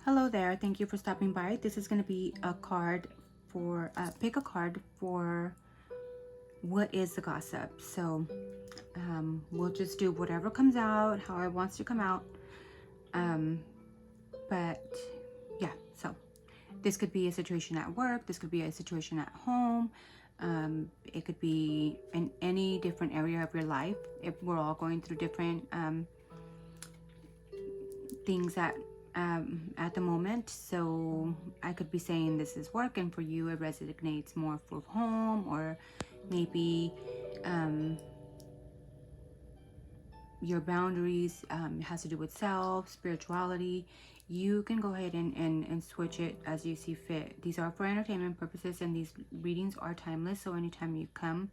Hello there. Thank you for stopping by. This is going to be a card for, pick a card for what is the gossip. So we'll just do whatever comes out, how it wants to come out. But yeah, so this could be a situation at work. This could be a situation at home. It could be in any different area of your life. If we're all going through different things at the moment. So I could be saying this is work, and for you it resonates more for home, or maybe your boundaries has to do with self, spirituality. You can go ahead and switch it as you see fit. These are for entertainment purposes, and these readings are timeless. So anytime you come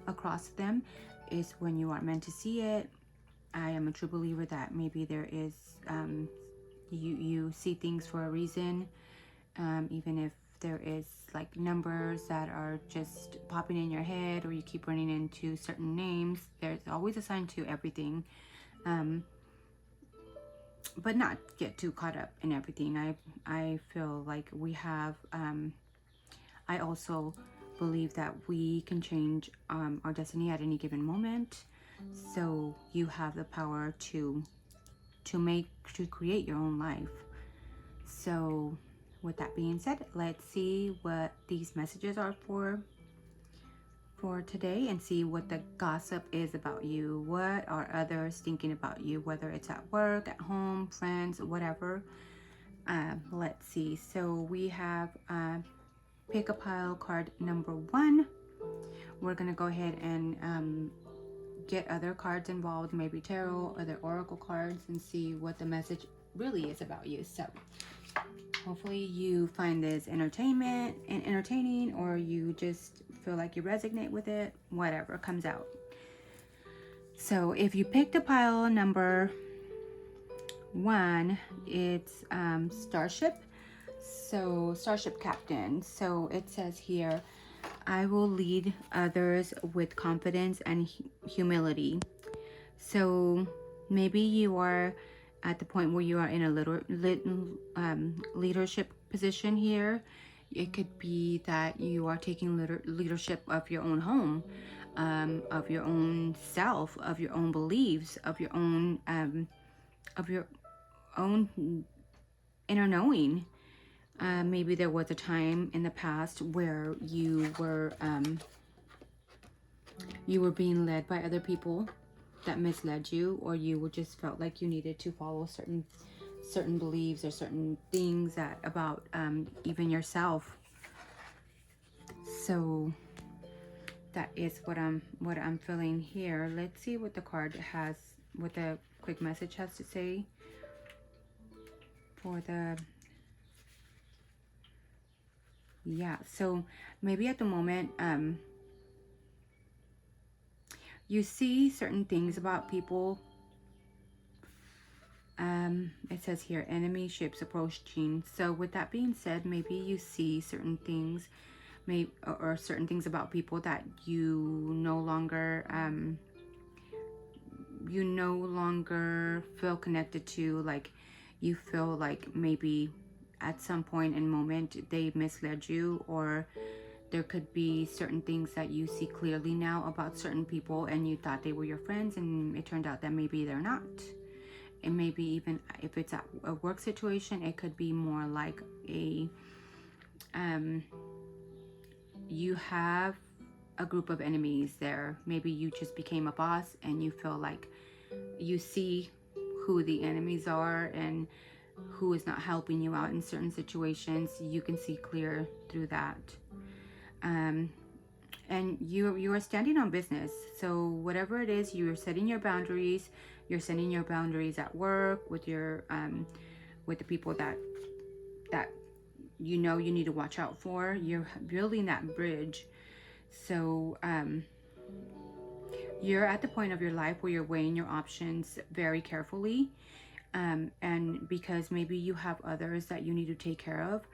across them is when you are meant to see it. I am a true believer that maybe there is you see things for a reason, even if there is like numbers that are just popping in your head, or you keep running into certain names. There's always a sign to everything, but not get too caught up in everything. I feel like we have I also believe that we can change our destiny at any given moment. So you have the power to create your own life. So with that being said, let's see what these messages are for today, and see what the gossip is about you. What are others thinking about you, whether it's at work, at home, friends, whatever. Let's see. So we have pick a pile card number 1. We're gonna go ahead and get other cards involved, maybe tarot, other oracle cards, and see what the message really is about you. So hopefully you find this entertaining, or you just feel like you resonate with it, whatever comes out. So if you picked a pile number 1, it's Starship. So Starship Captain. So it says here, I will lead others with confidence and humility. So maybe you are at the point where you are in a leadership position here. It could be that you are taking leadership of your own home, of your own self, of your own beliefs, of your own inner knowing. Maybe there was a time in the past where you were being led by other people that misled you, or you just felt like you needed to follow certain beliefs or certain things that about even yourself. So that is what I'm feeling here. Let's see what the card has, what the quick message has to say for the so maybe at the moment you see certain things about people. It says here, enemy ships approaching. So with that being said, maybe you see certain things, or certain things about people that you no longer feel connected to. Like you feel like maybe at some point in moment they misled you, or there could be certain things that you see clearly now about certain people, and you thought they were your friends, and it turned out that maybe they're not. And maybe even if it's a work situation, it could be more like a you have a group of enemies there. Maybe you just became a boss, and you feel like you see who the enemies are and who is not helping you out in certain situations. You can see clear through that. And you are standing on business. So whatever it is, you're setting your boundaries. You're setting your boundaries at work with your with the people that you know you need to watch out for. You're building that bridge. So you're at the point of your life where you're weighing your options very carefully, and because maybe you have others that you need to take care of.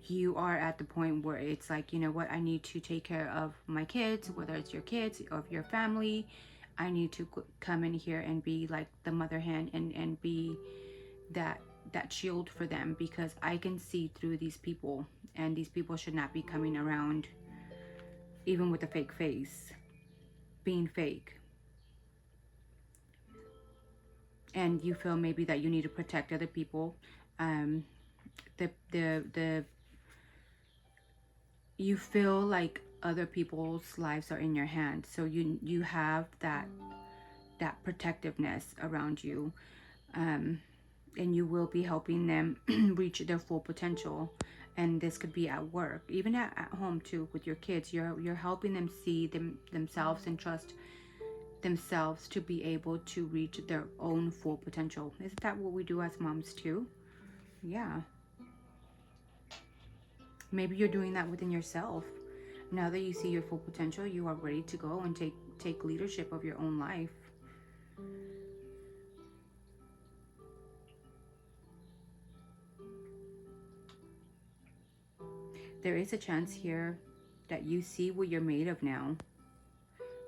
You are at the point where it's like, you know what, I need to take care of my kids, whether it's your kids or your family. I need to come in here and be like the mother hen, and be that that shield for them, because I can see through these people, and these people should not be coming around even with a fake face, being fake. And you feel maybe that you need to protect other people. You feel like other people's lives are in your hands, so you have that protectiveness around you, and you will be helping them reach their full potential. And this could be at work, even at home too, with your kids. You're helping them see themselves and trust themselves to be able to reach their own full potential. Isn't that what we do as moms too? Yeah. Maybe you're doing that within yourself. Now that you see your full potential, you are ready to go and take leadership of your own life. There is a chance here that you see what you're made of now.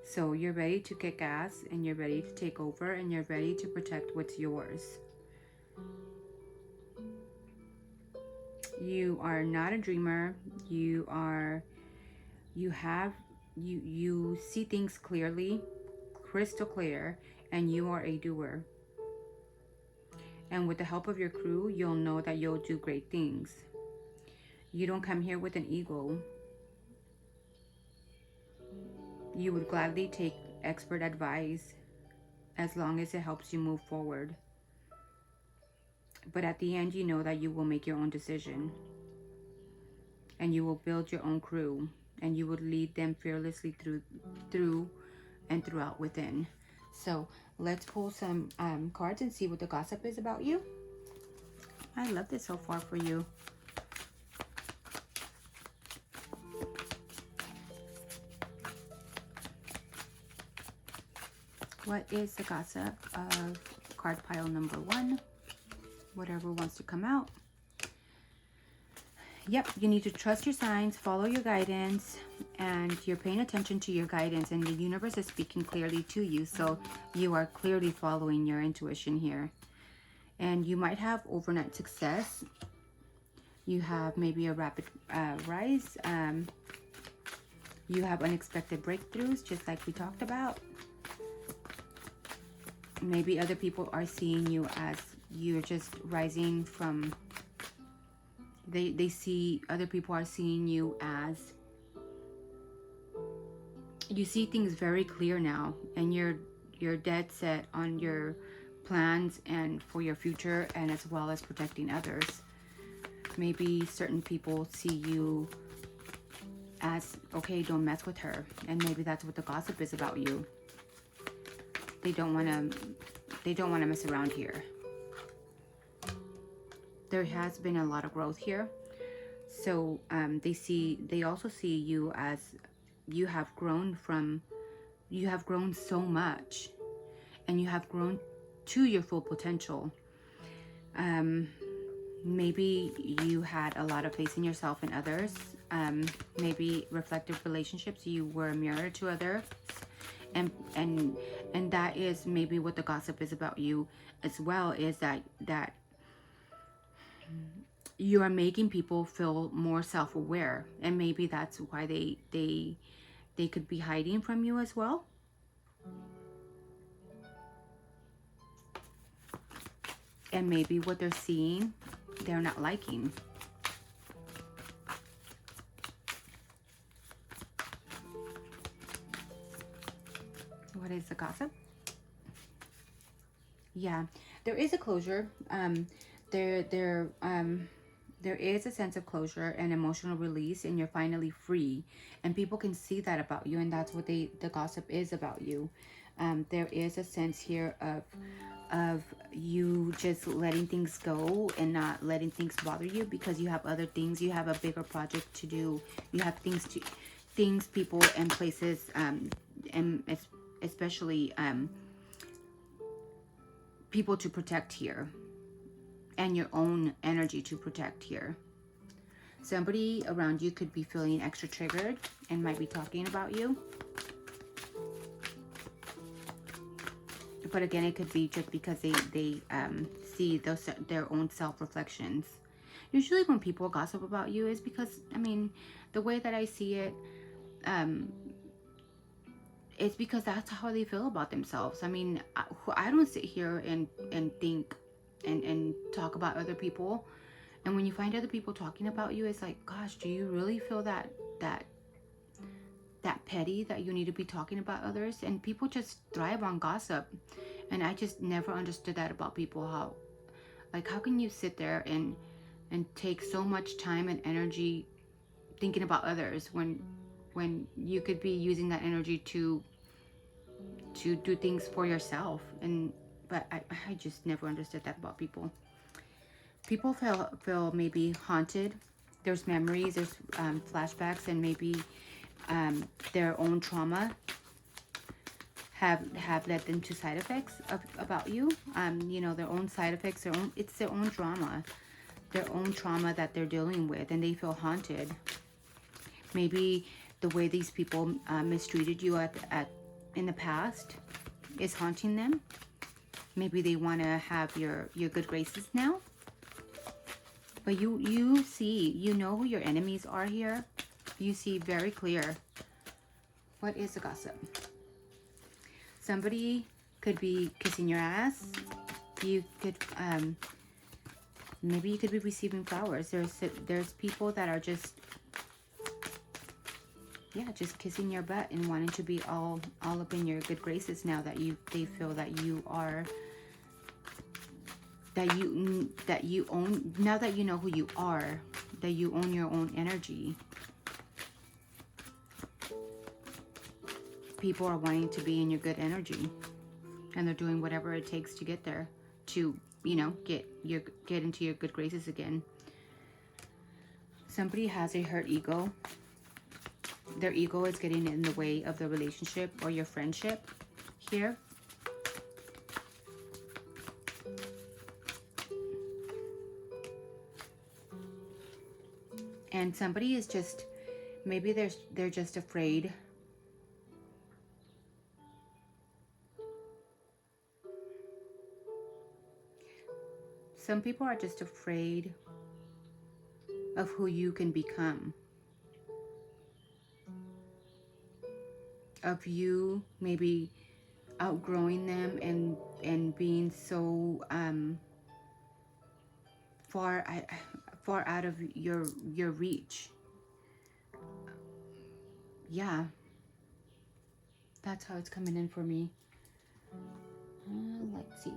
So you're ready to kick ass, and you're ready to take over, and you're ready to protect what's yours. You are not a dreamer. You see things clearly, crystal clear, and you are a doer. And with the help of your crew, you'll know that you'll do great things. You don't come here with an ego. You would gladly take expert advice as long as it helps you move forward. But at the end, you know that you will make your own decision. And you will build your own crew. And you will lead them fearlessly through and throughout within. So let's pull some cards and see what the gossip is about you. I love this so far for you. What is the gossip of card pile number 1? Whatever wants to come out. Yep, you need to trust your signs, follow your guidance, and you're paying attention to your guidance, and the universe is speaking clearly to you. So you are clearly following your intuition here. And you might have overnight success. You have maybe a rapid rise. You have unexpected breakthroughs, just like we talked about. Maybe other people are seeing you as you're just rising from... They see, other people are seeing you as... You see things very clear now, and you're dead set on your plans and for your future, and as well as protecting others. Maybe certain people see you as, okay, don't mess with her, and maybe that's what the gossip is about you. They don't want to mess around here. There has been a lot of growth here. So they also see you as you have grown so much, and you have grown to your full potential. Maybe you had a lot of faith in yourself and others. Maybe reflective relationships, you were a mirror to others. And that is maybe what the gossip is about you as well, is that you are making people feel more self-aware, and maybe that's why they could be hiding from you as well. And maybe what they're seeing, they're not liking. What is the gossip? Yeah, there is a closure. There is a sense of closure and emotional release, and you're finally free. And people can see that about you, and that's what the gossip is about you. There is a sense here of you just letting things go and not letting things bother you, because you have other things. You have a bigger project to do. You have things, people, and places, and especially people to protect here, and your own energy to protect here. Somebody around you could be feeling extra triggered and might be talking about you. But again, it could be just because they see their own self-reflections. Usually when people gossip about you is because, I mean, the way that I see it, it's because that's how they feel about themselves. I mean, I don't sit here and think and talk about other people. And when you find other people talking about you, it's like, gosh, do you really feel that petty that you need to be talking about others? And people just thrive on gossip. And I just never understood that about people. How can you sit there and take so much time and energy thinking about others when you could be using that energy to do things for yourself? But I just never understood that about people. People feel maybe haunted. There's memories, there's flashbacks, and maybe their own trauma have led them to side effects about you. You know, their own side effects, it's their own drama, their own trauma that they're dealing with, and they feel haunted. Maybe the way these people mistreated you in the past is haunting them. Maybe they want to have your good graces now. But you see, you know who your enemies are here. You see very clear. What is the gossip? Somebody could be kissing your ass. You could maybe you could be receiving flowers. There's people that are just kissing your butt and wanting to be all up in your good graces now that they feel that you are that you own, now that you know who you are, that you own your own energy. People are wanting to be in your good energy, and they're doing whatever it takes to get there, to, you know, get into your good graces again. Somebody has a hurt ego. Their ego is getting in the way of the relationship or your friendship here. And somebody is just, maybe they're just afraid. Some people are just afraid of who you can become. Of you maybe outgrowing them and being so far out of your reach. Yeah, that's how it's coming in for me. Let's see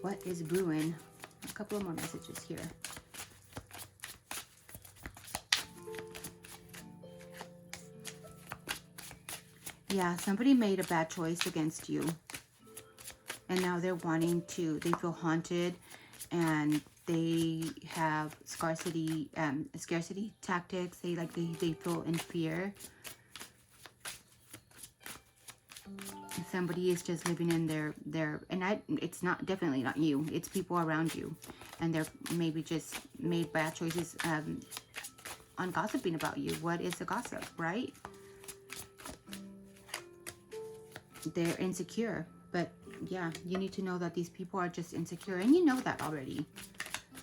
what is brewing. A couple of more messages here. Yeah, somebody made a bad choice against you, and now they're they feel haunted, and they have scarcity tactics. They feel in fear. Somebody is just living in their it's definitely not you. It's people around you, and they're maybe just made bad choices on gossiping about you. What is the gossip, right? They're insecure. But yeah, you need to know that these people are just insecure, and you know that already.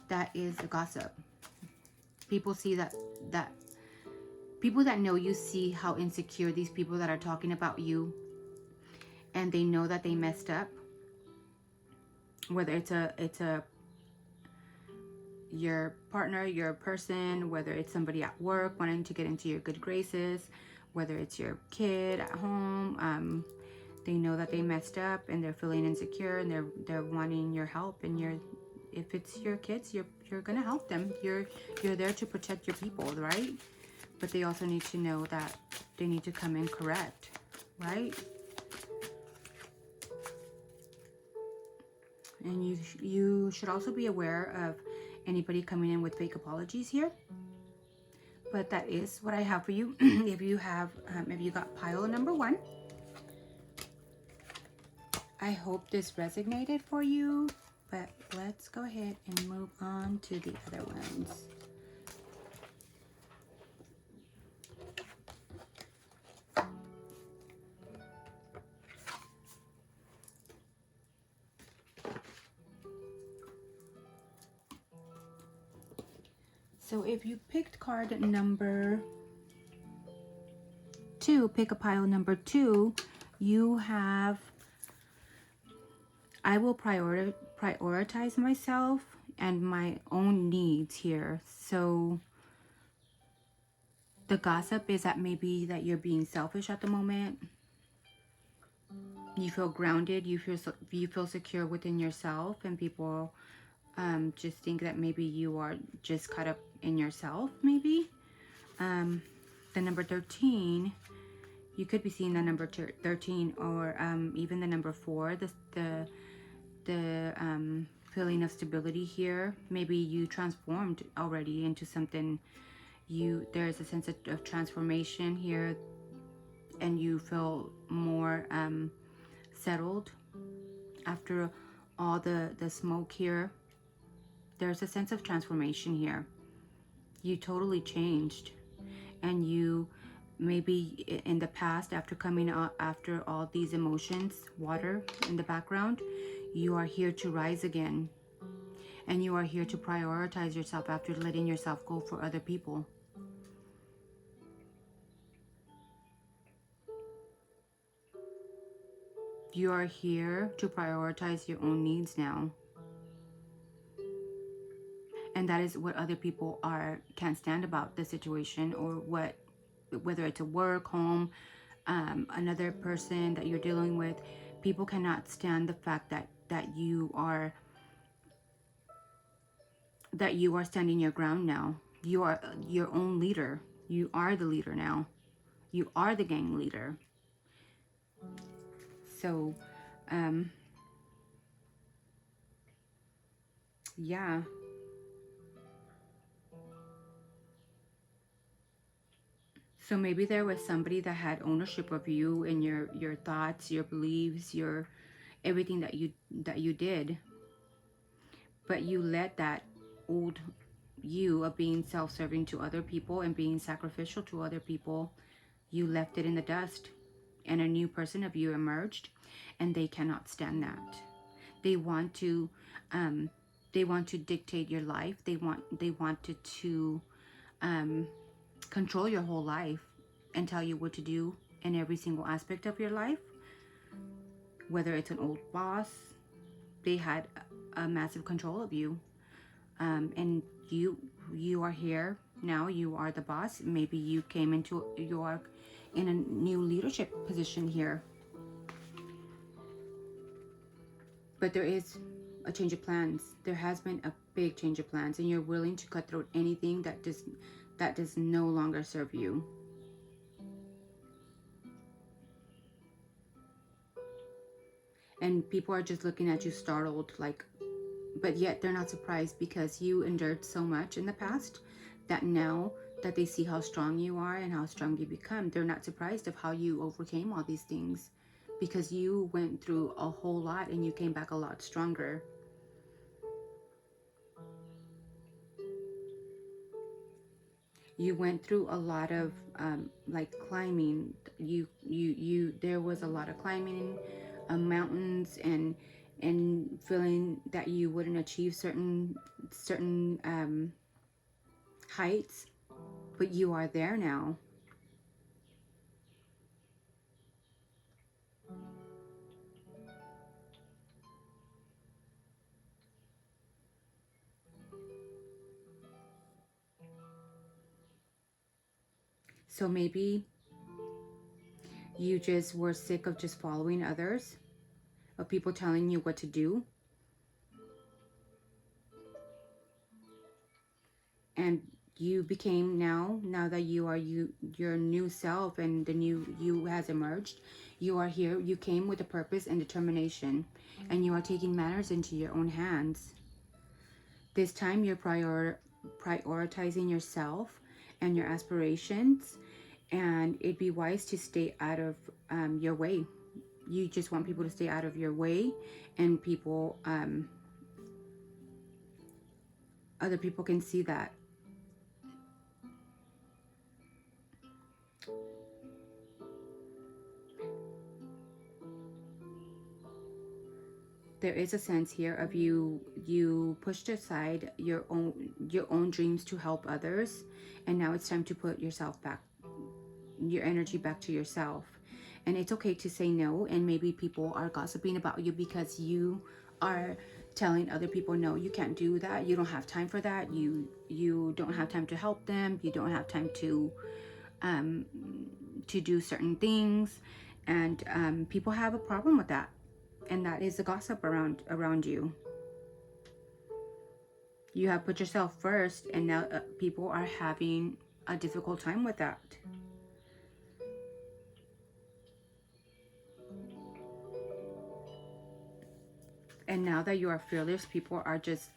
That is a gossip. People see that people that know you see how insecure these people that are talking about you, and they know that they messed up. Whether it's your partner, your person, whether it's somebody at work wanting to get into your good graces, whether it's your kid at home, they know that they messed up and they're feeling insecure, and they're wanting your help. And if it's your kids, you're gonna help them. You're there to protect your people, right? But they also need to know that they need to come in correct, right? And you should also be aware of anybody coming in with fake apologies here. But that is what I have for you. If you got pile number 1, I hope this resonated for you. But let's go ahead and move on to the other ones. So if you picked card number 2, pick a pile number 2, you have, I will prioritize myself and my own needs here. So the gossip is that maybe that you're being selfish at the moment. You feel grounded, you feel secure within yourself, and people just think that maybe you are just caught up in yourself, maybe. The number 13, you could be seeing the number 13, or even the number 4, the feeling of stability here. Maybe you transformed already into something. There's a sense of transformation here, and you feel more settled after all the smoke here. There's a sense of transformation here. You totally changed, and you maybe in the past, after coming out after all these emotions, water in the background, you are here to rise again, and you are here to prioritize yourself after letting yourself go for other people. You are here to prioritize your own needs now. And that is what other people can't stand about the situation, or whether it's a work, home, another person that you're dealing with. People cannot stand the fact that you are standing your ground now. You are your own leader. You are the leader now. You are the gang leader. So, yeah. So maybe there was somebody that had ownership of you and your thoughts, your beliefs, your everything that you did. But you let that old you of being self-serving to other people and being sacrificial to other people, you left it in the dust, and a new person of you emerged, and they cannot stand that. They want to dictate your life. They wanted to control your whole life and tell you what to do in every single aspect of your life. Whether it's an old boss, they had a massive control of you, and you are here now. You are the boss. Maybe you are in a new leadership position here, but there is a change of plans. There has been a big change of plans, and you're willing to cut through anything that does no longer serve you. And people are just looking at you startled, like, but yet they're not surprised, because you endured so much in the past that now that they see how strong you are and how strong you become, they're not surprised of how you overcame all these things, because you went through a whole lot and you came back a lot stronger. You went through a lot of like climbing. There was a lot of climbing mountains, and feeling that you wouldn't achieve certain heights, but you are there now. So maybe you just were sick of just following others, of people telling you what to do, and you became now that you are your new self, and the new you has emerged. You are here. You came with a purpose and determination, and you are taking matters into your own hands. This time you're prioritizing yourself and your aspirations, and it'd be wise to stay out of your way. You just want people to stay out of your way, and people other people can see that. There is a sense here of you pushed aside your own dreams to help others, and now it's time to put yourself back, your energy back to yourself. And it's okay to say no, and maybe people are gossiping about you because you are telling other people, no, you can't do that, you don't have time for that, you don't have time to help them, you don't have time to do certain things. And people have a problem with that, and that is the gossip around you. You have put yourself first, and now people are having a difficult time with that. And now that you are fearless, people are just,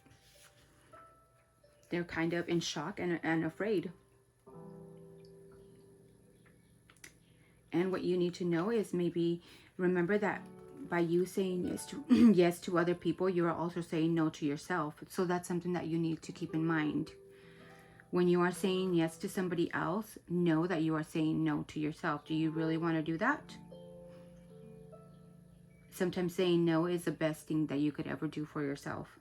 they're kind of in shock and afraid. And what you need to know is, maybe remember that by you saying yes to yes to other people, you are also saying no to yourself. So that's something that you need to keep in mind. When you are saying yes to somebody else, know that you are saying no to yourself. Do you really want to do that? Sometimes saying no is the best thing that you could ever do for yourself.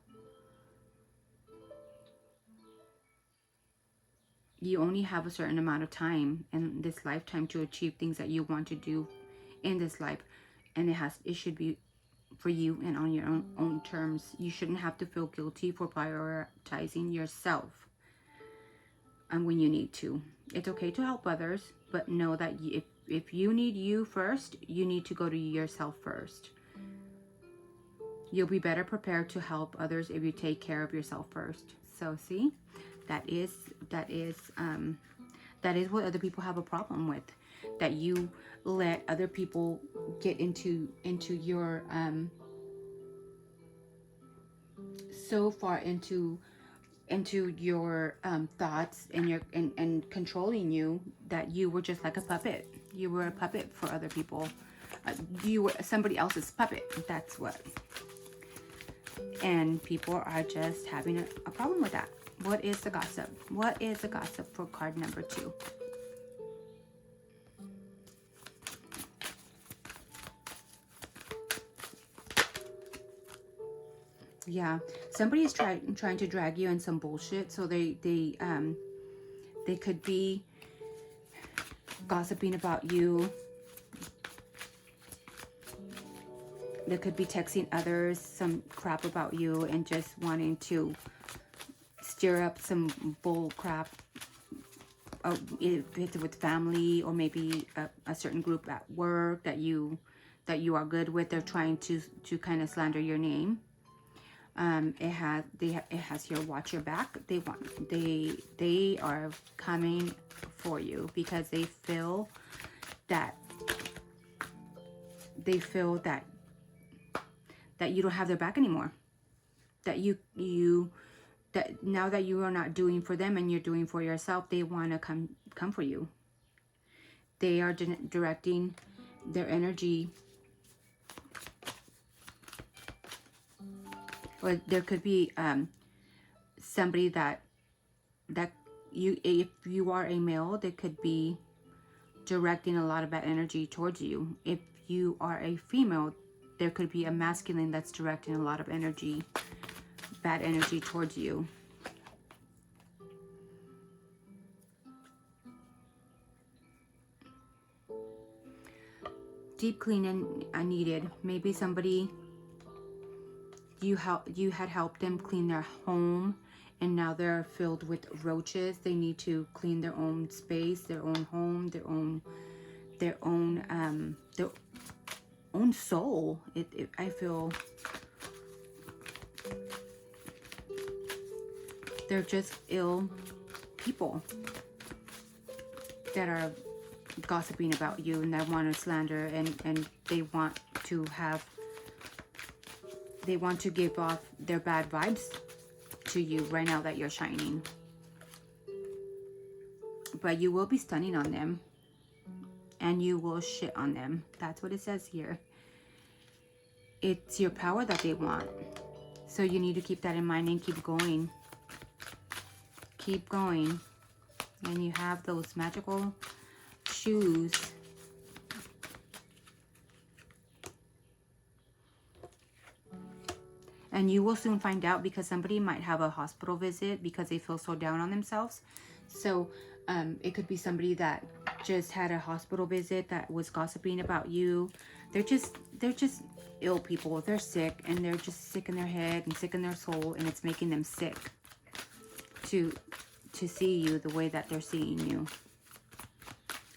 You only have a certain amount of time in this lifetime to achieve things that you want to do in this life, and it should be for you and on your own terms. You shouldn't have to feel guilty for prioritizing yourself when you need to. It's okay to help others, but know that if you need you first, you need to go to yourself first. You'll be better prepared to help others if you take care of yourself first. So see, that is what other people have a problem with. That you let other people get into your so far into your thoughts and your and controlling you, that you were just like a puppet. You were a puppet for other people. You were somebody else's puppet. That's what. And people are just having a problem with that. What is the gossip? What is the gossip for card number 2? Yeah, somebody is trying to drag you in some bullshit. So they could be gossiping about you. They could be texting others some crap about you and just wanting to stir up some bull crap. If it's with family, or maybe a certain group at work that you are good with. They're trying to kind of slander your name. It has here, watch your back. They are coming for you because they feel that you don't have their back anymore. That that now that you are not doing for them and you're doing for yourself, they want to come for you. They are directing their energy. Or there could be somebody that you, if you are a male, they could be directing a lot of bad energy towards you. If you are a female, there could be a masculine that's directing a lot of energy, bad energy towards you. Deep cleaning needed. Maybe somebody you had helped them clean their home, and now they're filled with roaches. They need to clean their own space, their own home, their own soul. I feel they're just ill people that are gossiping about you and that want to slander, and they want to give off their bad vibes to you right now that you're shining. But you will be stunning on them, and you will shit on them. That's what it says here. It's your power that they want. So you need to keep that in mind and keep going. Keep going. And you have those magical shoes. And you will soon find out, because somebody might have a hospital visit because they feel so down on themselves. So it could be somebody that just had a hospital visit that was gossiping about you. They're just ill people. They're sick, and they're just sick in their head and sick in their soul, and it's making them sick to see you the way that they're seeing you,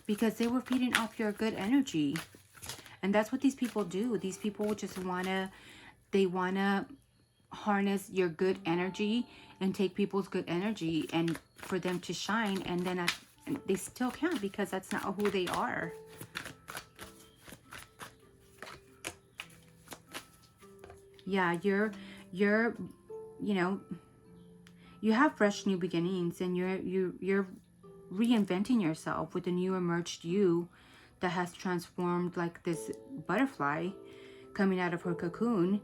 because they were feeding off your good energy. And that's what these people do. These people just wanna harness your good energy and take people's good energy and for them to shine, and then they still can't, because that's not who they are. Yeah, you're you know, you have fresh new beginnings, and you're reinventing yourself with a new emerged you that has transformed like this butterfly coming out of her cocoon.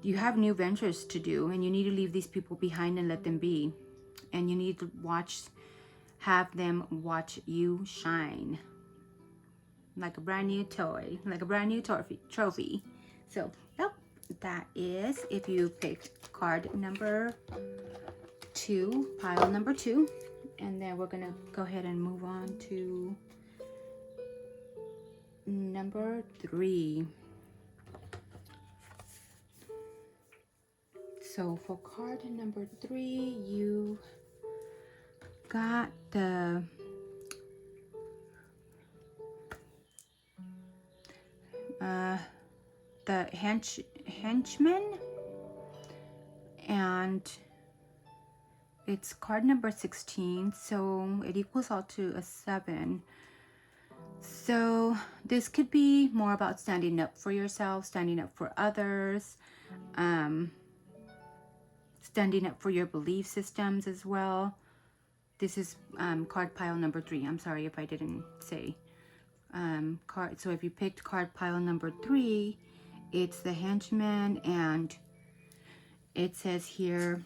You have new ventures to do, and you need to leave these people behind and let them be. And you need to have them watch you shine like a brand new toy, like a brand new trophy. So, yep, that is if you picked card number 2, pile number 2. And then we're gonna go ahead and move on to number 3. So for card number 3, you got the henchman, and it's card number 16, so it equals out to a 7. So this could be more about standing up for yourself, standing up for others, standing up for your belief systems as well. This is card pile number 3. I'm sorry if I didn't say card. So if you picked card pile number 3, it's the henchman, and it says here,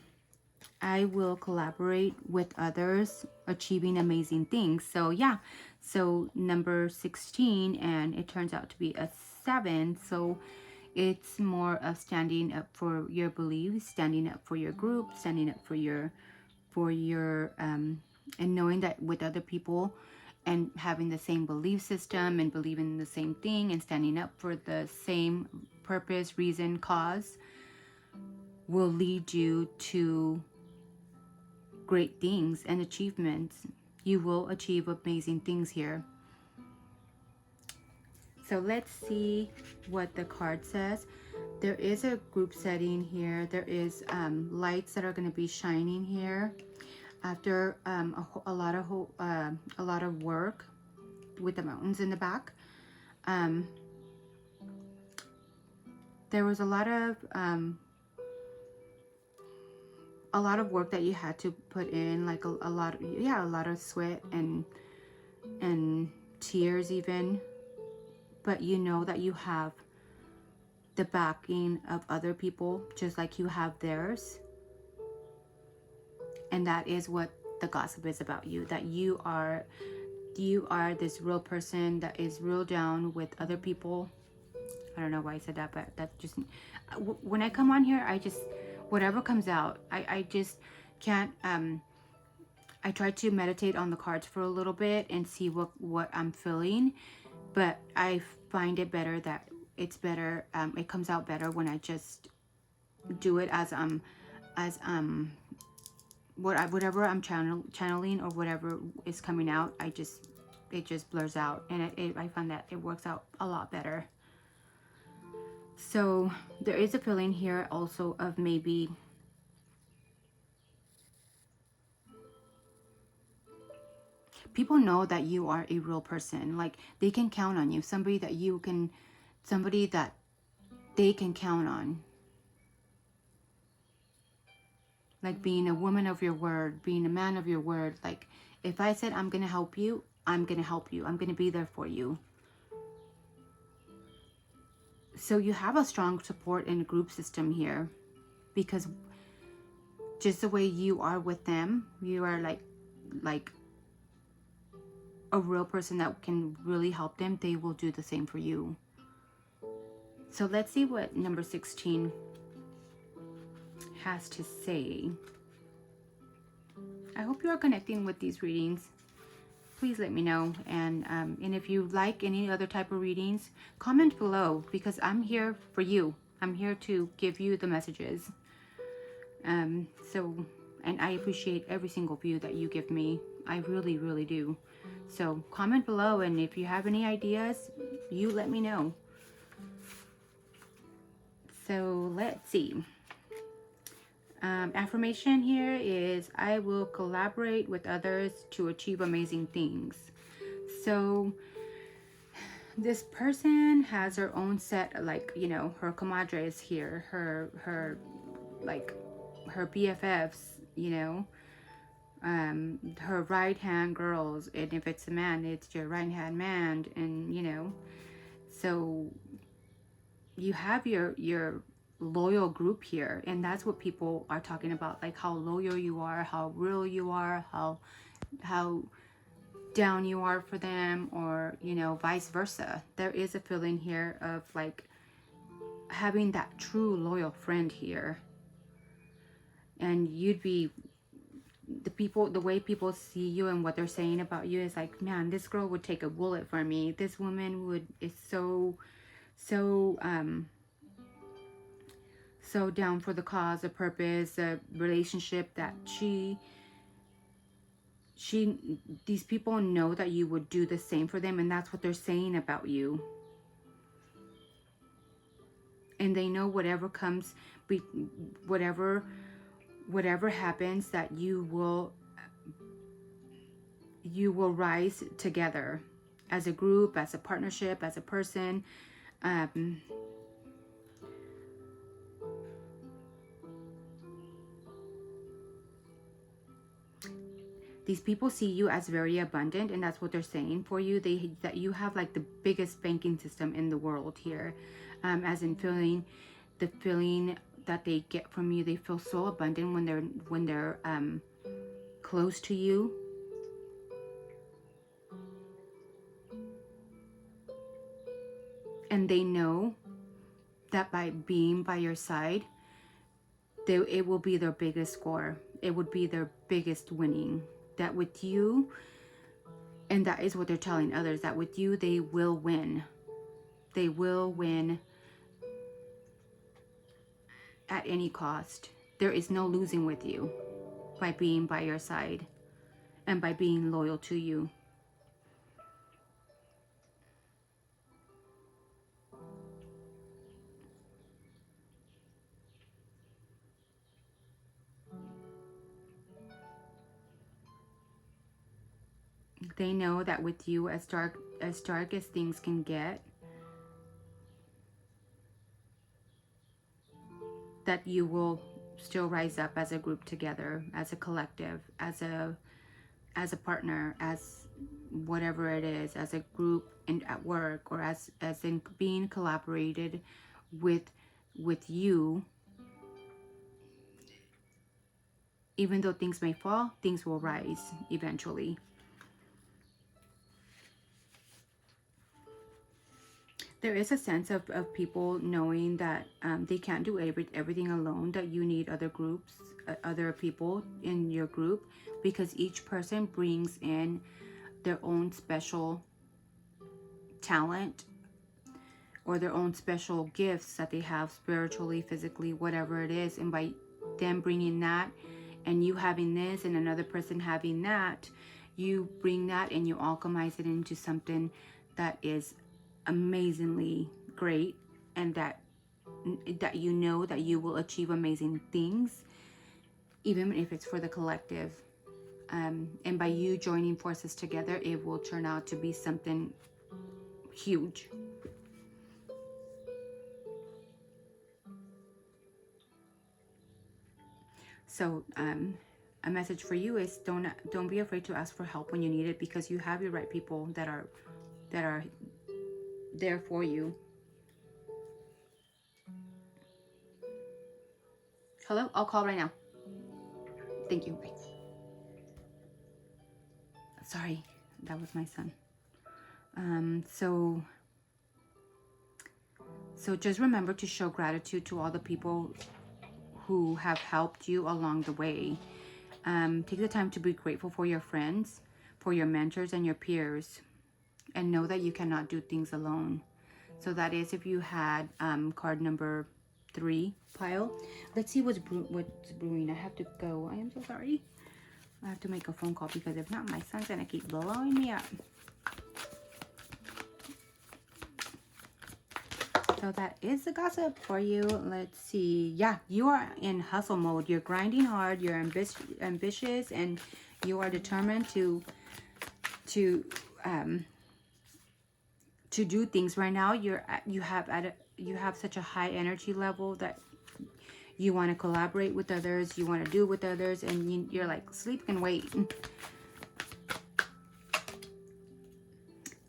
I will collaborate with others, achieving amazing things. So yeah, so number 16, and it turns out to be a 7. So it's more of standing up for your beliefs, standing up for your group, standing up for your and knowing that with other people and having the same belief system and believing in the same thing and standing up for the same purpose, reason, cause will lead you to great things and achievements. You will achieve amazing things here. So let's see what the card says. There is a group setting here. There is lights that are going to be shining here after a lot of work with the mountains in the back. There was a lot of work that you had to put in, like a lot of sweat and tears even, but you know that you have the backing of other people just like you have theirs. And that is what the gossip is about you, that you are this real person that is real down with other people. I don't know why I said that, but that's just, when I come on here, I just, whatever comes out, I just can't, I try to meditate on the cards for a little bit and see what I'm feeling, but I find it better that it's better, it comes out better when I just do it as whatever I'm channeling or whatever is coming out, it just blurs out, and I find that it works out a lot better. So there is a feeling here also of maybe people know that you are a real person, like they can count on you, somebody that they can count on. Like being a woman of your word, being a man of your word. Like if I said I'm going to help you, I'm going to help you. I'm going to be there for you. So you have a strong support and group system here, because just the way you are with them, you are like a real person that can really help them. They will do the same for you. So let's see what number 16 has to say. I hope you are connecting with these readings. Please let me know. And if you like any other type of readings, comment below, because I'm here for you. I'm here to give you the messages. And I appreciate every single view that you give me. I really, really do. So comment below, and if you have any ideas, you let me know. So let's see. Affirmation here is, I will collaborate with others to achieve amazing things. So this person has her own set, like, you know, her comadre is here, her BFFs, you know, her right hand girls, and if it's a man, it's your right hand man, and you know, so you have your loyal group here, and that's what people are talking about, like how loyal you are, how real you are, how down you are for them, or you know, vice versa. There is a feeling here of like having that true loyal friend here, and you'd be the way people see you and what they're saying about you is like, man, this girl would take a bullet for me. This woman is so down for the cause, a purpose, a relationship, that these people know that you would do the same for them, and that's what they're saying about you. And they know whatever comes, whatever happens, that you will rise together as a group, as a partnership, as a person. These people see you as very abundant, and that's what they're saying for you. That you have like the biggest banking system in the world here, as in the feeling that they get from you. They feel so abundant when they're close to you. And they know that by being by your side, it will be their biggest score. It would be their biggest winning. That with you, and that is what they're telling others, that with you, they will win. They will win at any cost. There is no losing with you by being by your side and by being loyal to you. They know that with you, as dark as things can get, that you will still rise up as a group together, as a collective, as a partner, as whatever it is, as a group and at work, or as in being collaborated with you. Even though things may fall, things will rise eventually. There is a sense of people knowing that they can't do everything alone, that you need other groups, other people in your group, because each person brings in their own special talent or their own special gifts that they have spiritually, physically, whatever it is. And by them bringing that, and you having this, and another person having that, you bring that and you alchemize it into something that is amazingly great, and that you know that you will achieve amazing things, even if it's for the collective. And by you joining forces together, it will turn out to be something huge. So a message for you is, don't be afraid to ask for help when you need it, because you have your right people that are there for you. Hello, I'll call right now. Thank you. Bye. Sorry, that was my son. So just remember to show gratitude to all the people who have helped you along the way. Take the time to be grateful for your friends, for your mentors and your peers, and know that you cannot do things alone. So that is if you had card number 3 pile. Let's see what's brewing. I have to go. I am so sorry. I have to make a phone call because if not, my son's gonna keep blowing me up. So that is the gossip for you. Let's see. Yeah, you are in hustle mode. You're grinding hard. You're ambitious, and you are determined to do things. Right now, you have such a high energy level that you want to collaborate with others. You want to do with others, and you're like, sleep can wait.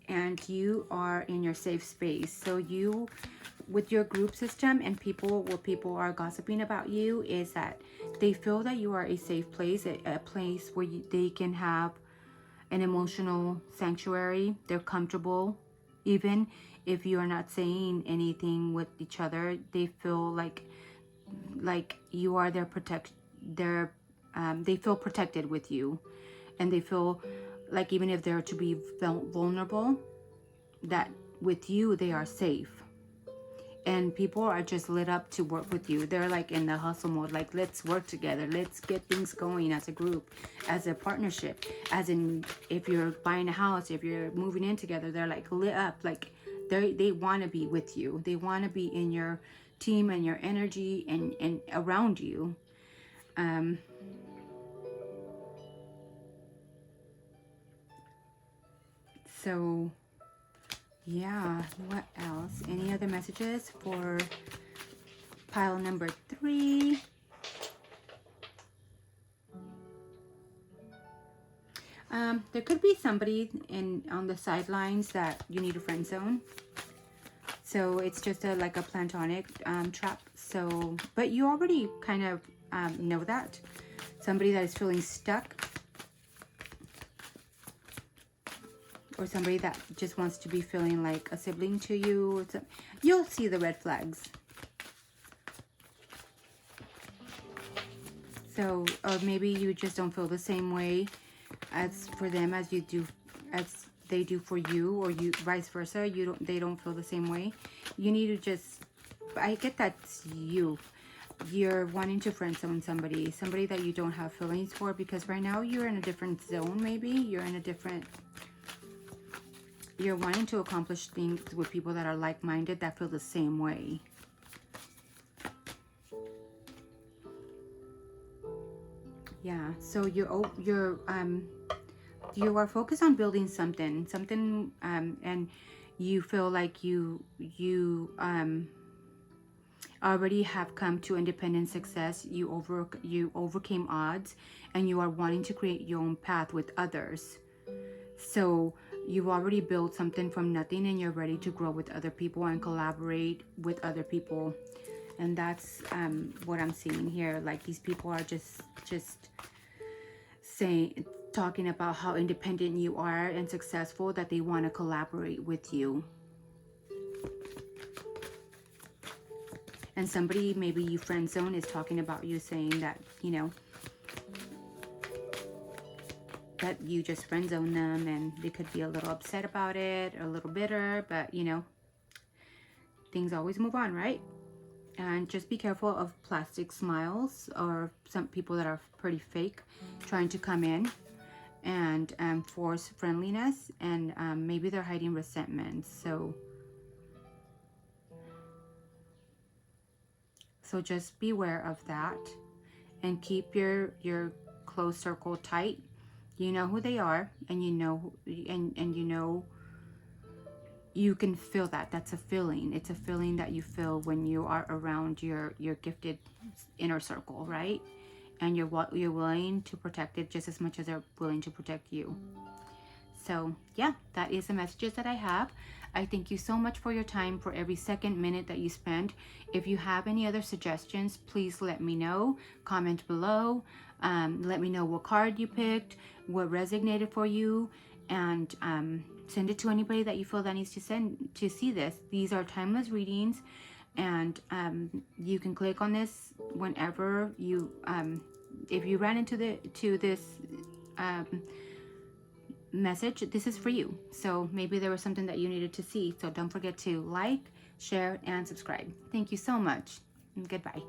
And you are in your safe space. So you, with your group system and what people are gossiping about you, is that they feel that you are a safe place, a place where they can have an emotional sanctuary. They're comfortable. Even if you are not saying anything with each other, they feel like you are their they feel protected with you, and they feel like even if they're to be vulnerable, that with you they are safe. And people are just lit up to work with you. They're like in the hustle mode, like, let's work together, let's get things going as a group, as a partnership. As in, if you're buying a house, if you're moving in together, they're like lit up, like they want to be with you. They want to be in your team and your energy and around you. So yeah, what else? Any other messages for pile number 3? There could be somebody on the sidelines that you need a friend zone. So it's just like a platonic trap. So, but you already kind of know that. Somebody that is feeling stuck. Or somebody that just wants to be feeling like a sibling to you. You'll see the red flags. So, or maybe you just don't feel the same way as for them as they do for you, or you vice versa. They don't feel the same way. You need to just, I get that's you. You're wanting to friend zone somebody that you don't have feelings for, because right now you're in a different zone. Maybe you're wanting to accomplish things with people that are like-minded, that feel the same way. Yeah, so you are focused on building something, and you feel like you already have come to independent success. You overcame odds, and you are wanting to create your own path with others. So you've already built something from nothing, and you're ready to grow with other people and collaborate with other people. And that's what I'm seeing here. Like, these people are just talking about how independent you are and successful, that they want to collaborate with you. And somebody, maybe you friend zone, is talking about you, saying that, you know, that you just friend zone them, and they could be a little upset about it, or a little bitter, but you know, things always move on, right? And just be careful of plastic smiles, or some people that are pretty fake, trying to come in and force friendliness, and maybe they're hiding resentment. So just beware of that, and keep your close circle tight. You know who they are, and you know, and you know, you can feel that. That's a feeling. It's a feeling that you feel when you are around your gifted inner circle, right? And you're willing to protect it just as much as they're willing to protect you. So yeah, that is the messages that I have. I thank you so much for your time, for every second, minute that you spend. If you have any other suggestions, please let me know. Comment below. Let me know what card you picked, what resonated for you, and send it to anybody that you feel that needs to see this. These are timeless readings, and you can click on this whenever you if you ran into this message. This is for you, so maybe there was something that you needed to see. So don't forget to like, share, and subscribe. Thank you so much, and goodbye.